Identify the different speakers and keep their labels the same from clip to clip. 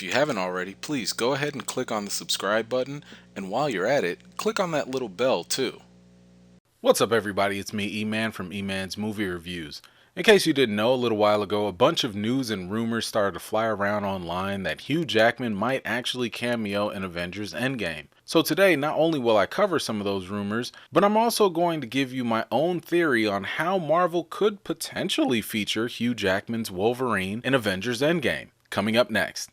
Speaker 1: If you haven't already, please go ahead and click on the subscribe button, and while you're at it, click on that little bell too. What's up everybody, it's me E-Man from E-Man's Movie Reviews. In case you didn't know, a little while ago, a bunch of news and rumors started to fly around online that Hugh Jackman might actually cameo in Avengers Endgame. So today, not only will I cover some of those rumors, but I'm also going to give you my own theory on how Marvel could potentially feature Hugh Jackman's Wolverine in Avengers Endgame. Coming up next.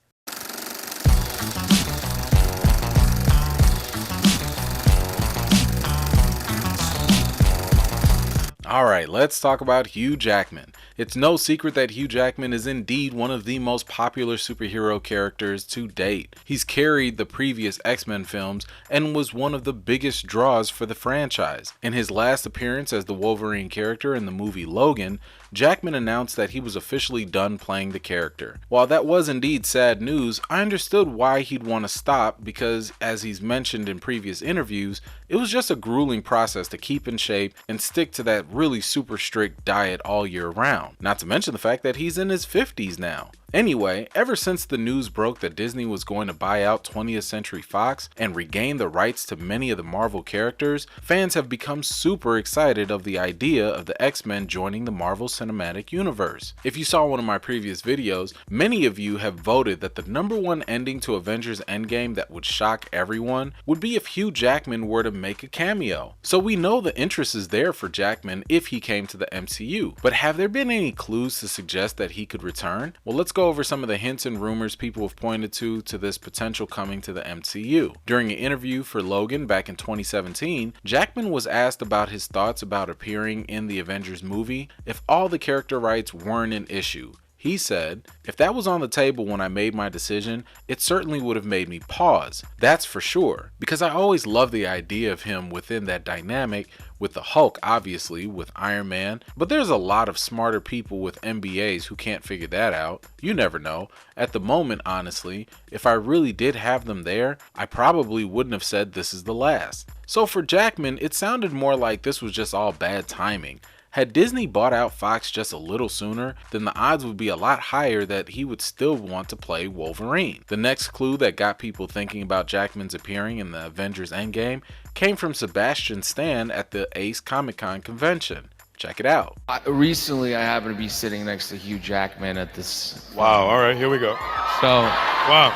Speaker 1: Alright, let's talk about Hugh Jackman. It's no secret that Hugh Jackman is indeed one of the most popular superhero characters to date. He's carried the previous X-Men films and was one of the biggest draws for the franchise. In his last appearance as the Wolverine character in the movie Logan, Jackman announced that he was officially done playing the character. While that was indeed sad news, I understood why he'd want to stop because, as he's mentioned in previous interviews, it was just a grueling process to keep in shape and stick to that really super strict diet all year round. Not to mention the fact that he's in his 50s now. Anyway, ever since the news broke that Disney was going to buy out 20th Century Fox and regain the rights to many of the Marvel characters, fans have become super excited of the idea of the X-Men joining the Marvel Cinematic Universe. If you saw one of my previous videos, many of you have voted that the #1 ending to Avengers Endgame that would shock everyone would be if Hugh Jackman were to make a cameo. So we know the interest is there for Jackman if he came to the MCU, but have there been any clues to suggest that he could return? Well, let's go over some of the hints and rumors people have pointed to this potential coming to the MCU. During an interview for Logan back in 2017, Jackman was asked about his thoughts about appearing in the Avengers movie if all the character rights weren't an issue. He said, "If that was on the table when I made my decision, it certainly would have made me pause. That's for sure. Because I always loved the idea of him within that dynamic with the Hulk, obviously, with Iron Man. But there's a lot of smarter people with MBAs who can't figure that out. You never know. At the moment, honestly, if I really did have them there, I probably wouldn't have said this is the last." So for Jackman, it sounded more like this was just all bad timing. Had Disney bought out Fox just a little sooner, then the odds would be a lot higher that he would still want to play Wolverine. The next clue that got people thinking about Jackman's appearing in the Avengers Endgame came from Sebastian Stan at the Ace Comic-Con convention. Check it out.
Speaker 2: Recently, I happened to be sitting next to Hugh Jackman at this.
Speaker 3: Wow, all right, here we go.
Speaker 2: So,
Speaker 3: Wow.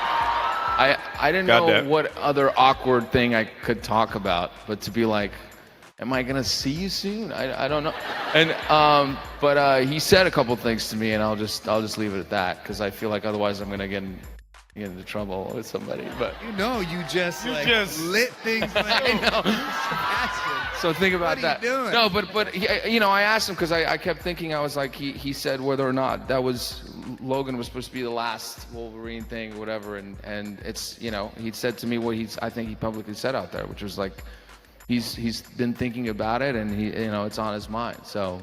Speaker 2: I didn't know what other awkward thing I could talk about, but to be like, am I gonna see you soon? I don't know. And but he said a couple things to me, and I'll just leave it at that because I feel like otherwise I'm gonna get into trouble with somebody. But
Speaker 4: you just lit things.
Speaker 2: I know. So think about that.
Speaker 4: What are you doing?
Speaker 2: No, but he, I asked him because I kept thinking, I was like, he said whether or not that was Logan was supposed to be the last Wolverine thing, or whatever, and it's he said to me what I think he publicly said out there, which was like. He's been thinking about it, and it's on his mind. So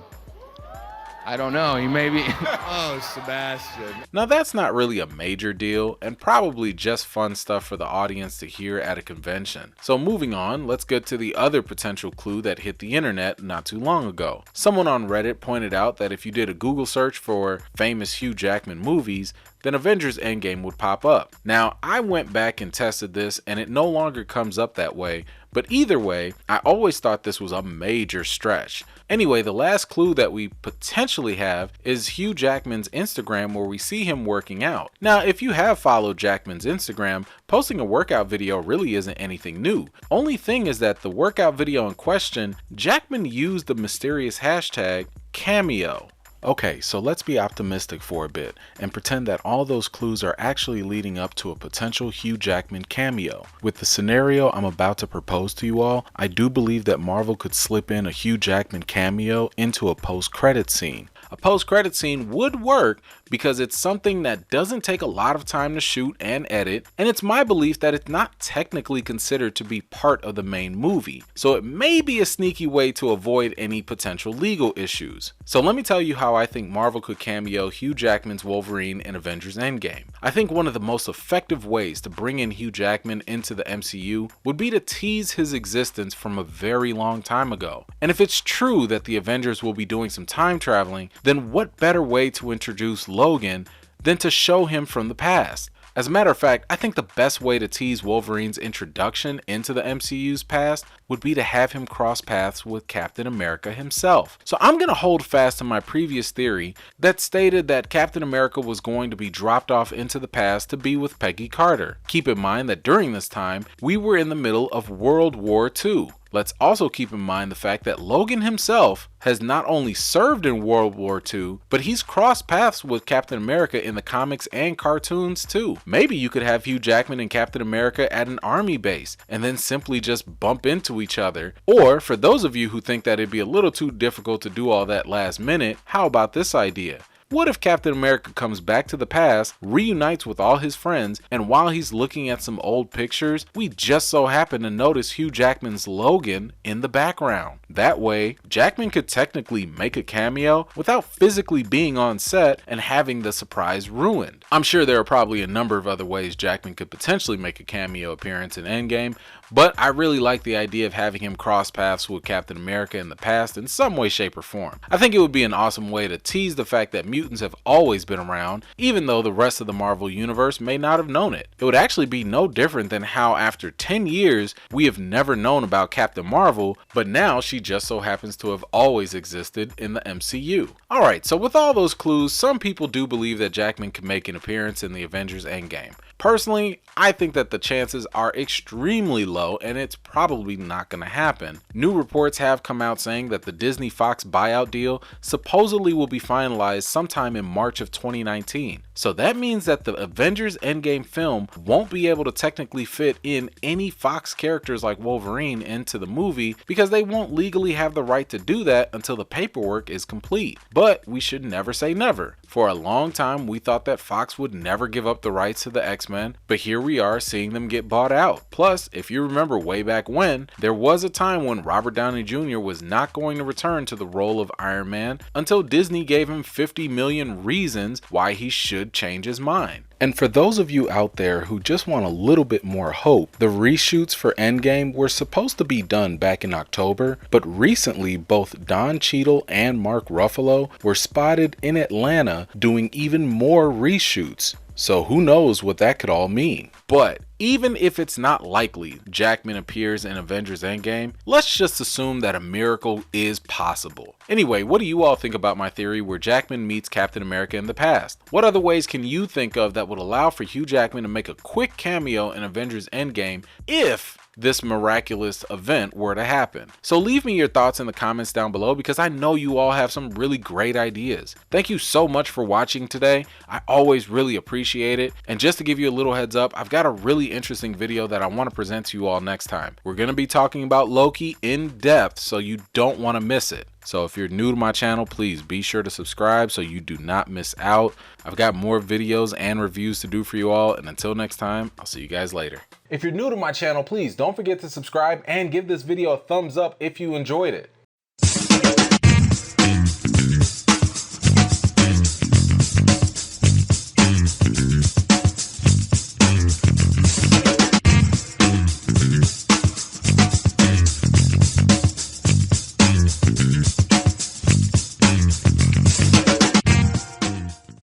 Speaker 2: I don't know. He may be.
Speaker 4: Oh, Sebastian.
Speaker 1: Now that's not really a major deal, and probably just fun stuff for the audience to hear at a convention. So moving on, let's get to the other potential clue that hit the internet not too long ago. Someone on Reddit pointed out that if you did a Google search for famous Hugh Jackman movies, then Avengers Endgame would pop up. Now, I went back and tested this, and it no longer comes up that way, but either way, I always thought this was a major stretch. Anyway, the last clue that we potentially have is Hugh Jackman's Instagram, where we see him working out. Now, if you have followed Jackman's Instagram, posting a workout video really isn't anything new. Only thing is that the workout video in question, Jackman used the mysterious hashtag Cameo. Okay, so let's be optimistic for a bit and pretend that all those clues are actually leading up to a potential Hugh Jackman cameo. With the scenario I'm about to propose to you all, I do believe that Marvel could slip in a Hugh Jackman cameo into a post-credit scene. A post-credit scene would work because it's something that doesn't take a lot of time to shoot and edit, and it's my belief that it's not technically considered to be part of the main movie, so it may be a sneaky way to avoid any potential legal issues. So let me tell you how I think Marvel could cameo Hugh Jackman's Wolverine in Avengers Endgame. I think one of the most effective ways to bring in Hugh Jackman into the MCU would be to tease his existence from a very long time ago. And if it's true that the Avengers will be doing some time traveling, then what better way to introduce Logan than to show him from the past? As a matter of fact, I think the best way to tease Wolverine's introduction into the MCU's past would be to have him cross paths with Captain America himself. So I'm going to hold fast to my previous theory that stated that Captain America was going to be dropped off into the past to be with Peggy Carter. Keep in mind that during this time, we were in the middle of World War II. Let's also keep in mind the fact that Logan himself has not only served in World War II, but he's crossed paths with Captain America in the comics and cartoons too. Maybe you could have Hugh Jackman and Captain America at an army base and then simply just bump into each other. Or for those of you who think that it'd be a little too difficult to do all that last minute, how about this idea? What if Captain America comes back to the past, reunites with all his friends, and while he's looking at some old pictures, we just so happen to notice Hugh Jackman's Logan in the background. That way, Jackman could technically make a cameo without physically being on set and having the surprise ruined. I'm sure there are probably a number of other ways Jackman could potentially make a cameo appearance in Endgame, but I really like the idea of having him cross paths with Captain America in the past in some way, shape, or form. I think it would be an awesome way to tease the fact that mutants have always been around, even though the rest of the Marvel Universe may not have known it. It would actually be no different than how after 10 years, we have never known about Captain Marvel, but now she just so happens to have always existed in the MCU. Alright, so with all those clues, some people do believe that Jackman could make an appearance in the Avengers Endgame. Personally, I think that the chances are extremely low and it's probably not going to happen. New reports have come out saying that the Disney Fox buyout deal supposedly will be finalized sometime in March of 2019. So that means that the Avengers Endgame film won't be able to technically fit in any Fox characters like Wolverine into the movie because they won't legally have the right to do that until the paperwork is complete. But we should never say never. For a long time, we thought that Fox would never give up the rights to the X-Men, but here we are seeing them get bought out. Plus, if you remember way back when, there was a time when Robert Downey Jr. was not going to return to the role of Iron Man until Disney gave him 50 million reasons why he should change his mind. And for those of you out there who just want a little bit more hope, the reshoots for Endgame were supposed to be done back in October, but recently both Don Cheadle and Mark Ruffalo were spotted in Atlanta doing even more reshoots. So who knows what that could all mean. But even if it's not likely Jackman appears in Avengers Endgame, let's just assume that a miracle is possible. Anyway, what do you all think about my theory where Jackman meets Captain America in the past? What other ways can you think of that would allow for Hugh Jackman to make a quick cameo in Avengers Endgame if this miraculous event were to happen? So leave me your thoughts in the comments down below because I know you all have some really great ideas. Thank you so much for watching today. I always really appreciate it. And just to give you a little heads up, I've got a really interesting video that I want to present to you all next time. We're going to be talking about Loki in depth, so you don't want to miss it. So if you're new to my channel, please be sure to subscribe so you do not miss out. I've got more videos and reviews to do for you all, and until next time, I'll see you guys later. If you're new to my channel, please don't forget to subscribe and give this video a thumbs up if you enjoyed it.